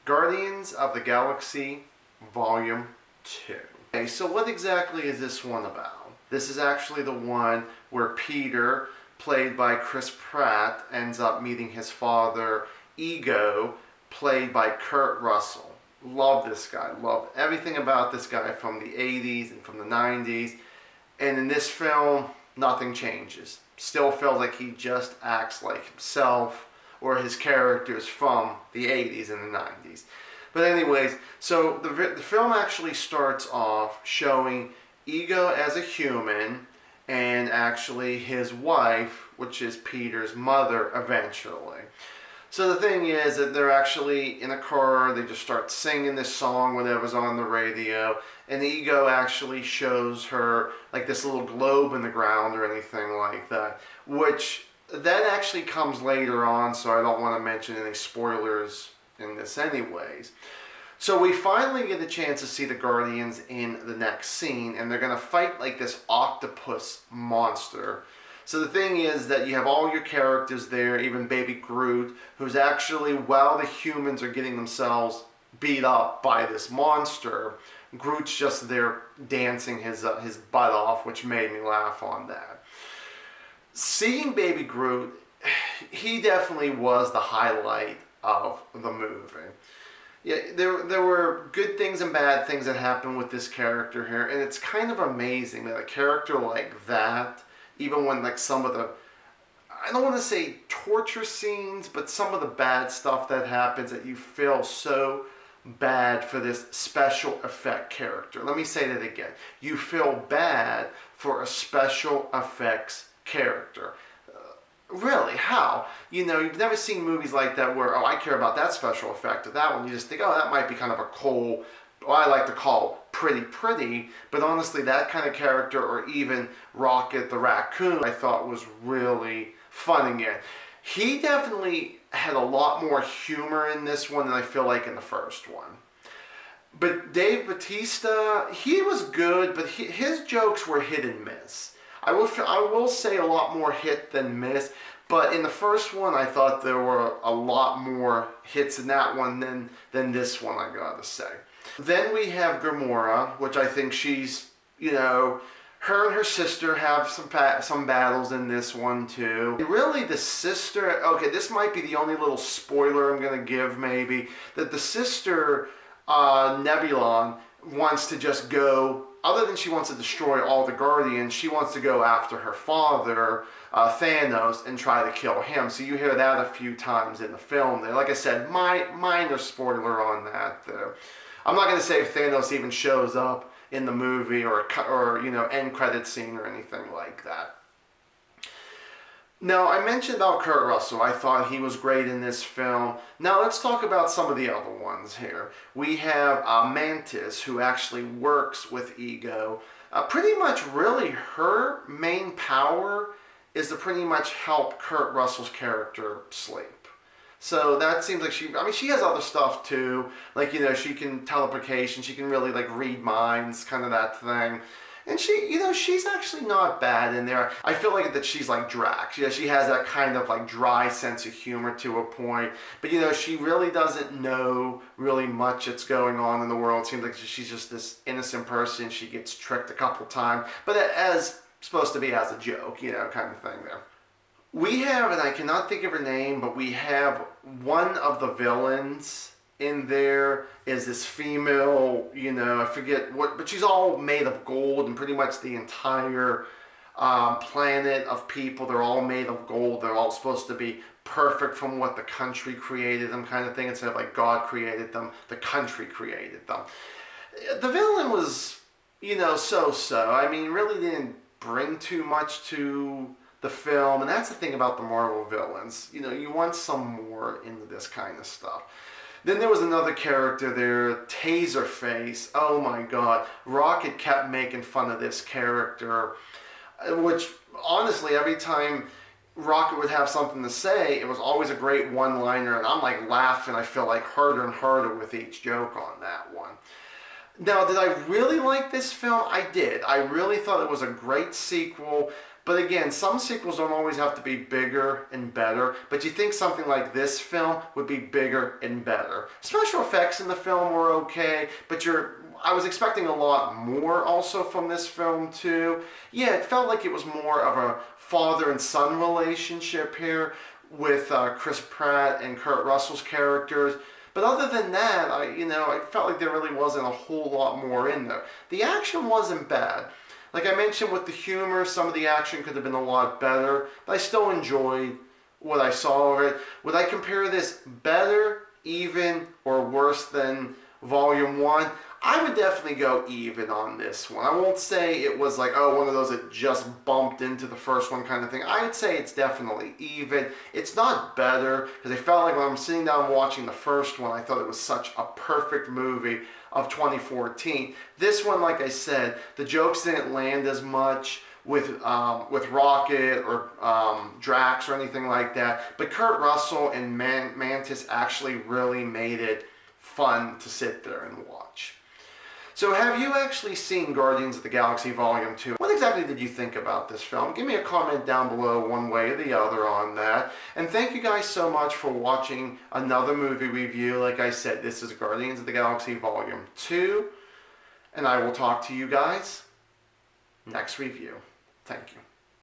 Guardians of the Galaxy Volume 2. Okay, so what exactly is this one about? This is actually the one where Peter, played by Chris Pratt, ends up meeting his father, Ego, played by Kurt Russell. Love this guy. Love everything about this guy from the 80s and from the 90s. And in this film, nothing changes. Still feels like he just acts like himself or his characters from the 80s and the 90s. But anyways, so the film actually starts off showing Ego as a human and actually his wife, which is Peter's mother eventually. So the thing is that they're actually in a car, they just start singing this song, whatever's on the radio, and Ego actually shows her like this little globe in the ground or anything like that, which that actually comes later on, so I don't want to mention any spoilers in this anyways. So we finally get a chance to see the Guardians in the next scene, and they're going to fight like this octopus monster. So the thing is that you have all your characters there, even Baby Groot, who's actually, while the humans are getting themselves beat up by this monster, Groot's just there dancing his butt off, which made me laugh on that. Seeing Baby Groot, he definitely was the highlight of the movie. Yeah, there were good things and bad things that happened with this character here, and it's kind of amazing that a character like that, even when like some of the, I don't want to say torture scenes, but some of the bad stuff that happens, that you feel so bad for this special effect character. Let me say that again. You feel bad for a special effects character. Really? How? You know, you've never seen movies like that where, oh, I care about that special effect or that one. You just think, oh, that might be kind of a cool, what I like to call pretty. But honestly, that kind of character, or even Rocket the Raccoon, I thought was really fun again. He definitely had a lot more humor in this one than I feel like in the first one. But Dave Bautista, he was good, but his jokes were hit and miss. I will say a lot more hit than miss, but in the first one I thought there were a lot more hits in that one than this one, I gotta say. Then we have Gamora, which I think she's, you know, her and her sister have some battles in this one too. And really the sister, okay, this might be the only little spoiler I'm gonna give maybe, that the sister, Nebulon, wants to just go, other than she wants to destroy all the Guardians, she wants to go after her father, Thanos, and try to kill him. So you hear that a few times in the film there. Like I said, minor spoiler on that there. I'm not going to say if Thanos even shows up in the movie or you know, end credit scene or anything like that. Now, I mentioned about Kurt Russell. I thought he was great in this film. Now, let's talk about some of the other ones here. We have Mantis, who actually works with Ego. Pretty much, really, her main power is to pretty much help Kurt Russell's character sleep. So that seems like she has other stuff too. Like, you know, she can teleportation, she can really like read minds, kind of that thing. And she, you know, she's actually not bad in there. I feel like that she's like Drax. Yeah, she has that kind of like dry sense of humor to a point. But, you know, she really doesn't know really much that's going on in the world. It seems like she's just this innocent person. She gets tricked a couple times. But as supposed to be as a joke, you know, kind of thing there. We have, and I cannot think of her name, but we have one of the villains in there is this female, you know, I forget what, but she's all made of gold, and pretty much the entire planet of people, they're all made of gold. They're all supposed to be perfect from what the country created them, kind of thing. Instead of like God created them, the country created them. The villain was, you know, so-so. I mean, really didn't bring too much to the film, and that's the thing about the Marvel villains. You know, you want some more into this kind of stuff. Then there was another character there, Taserface. Oh my God. Rocket kept making fun of this character, which honestly, every time Rocket would have something to say, it was always a great one-liner, and I'm like laughing, I feel like harder and harder with each joke on that one. Now, did I really like this film? I did. I really thought it was a great sequel, But again, some sequels don't always have to be bigger and better, but you think something like this film would be bigger and better. Special effects in the film were okay, but I was expecting a lot more also from this film too. Yeah, it felt like it was more of a father and son relationship here with Chris Pratt and Kurt Russell's characters. But other than that, I felt like there really wasn't a whole lot more in there. The action wasn't bad. Like I mentioned with the humor, some of the action could have been a lot better, but I still enjoyed what I saw of it. Would I compare this better, even, or worse than Volume 1? I would definitely go even on this one. I won't say it was like, oh, one of those that just bumped into the first one kind of thing. I would say it's definitely even. It's not better, because I felt like when I'm sitting down watching the first one, I thought it was such a perfect movie of 2014. This one, like I said, the jokes didn't land as much with Rocket or Drax or anything like that. But Kurt Russell and Mantis actually really made it fun to sit there and watch. So have you actually seen Guardians of the Galaxy Volume 2? What exactly did you think about this film? Give me a comment down below one way or the other on that. And thank you guys so much for watching another movie review. Like I said, this is Guardians of the Galaxy Volume 2. And I will talk to you guys next review. Thank you.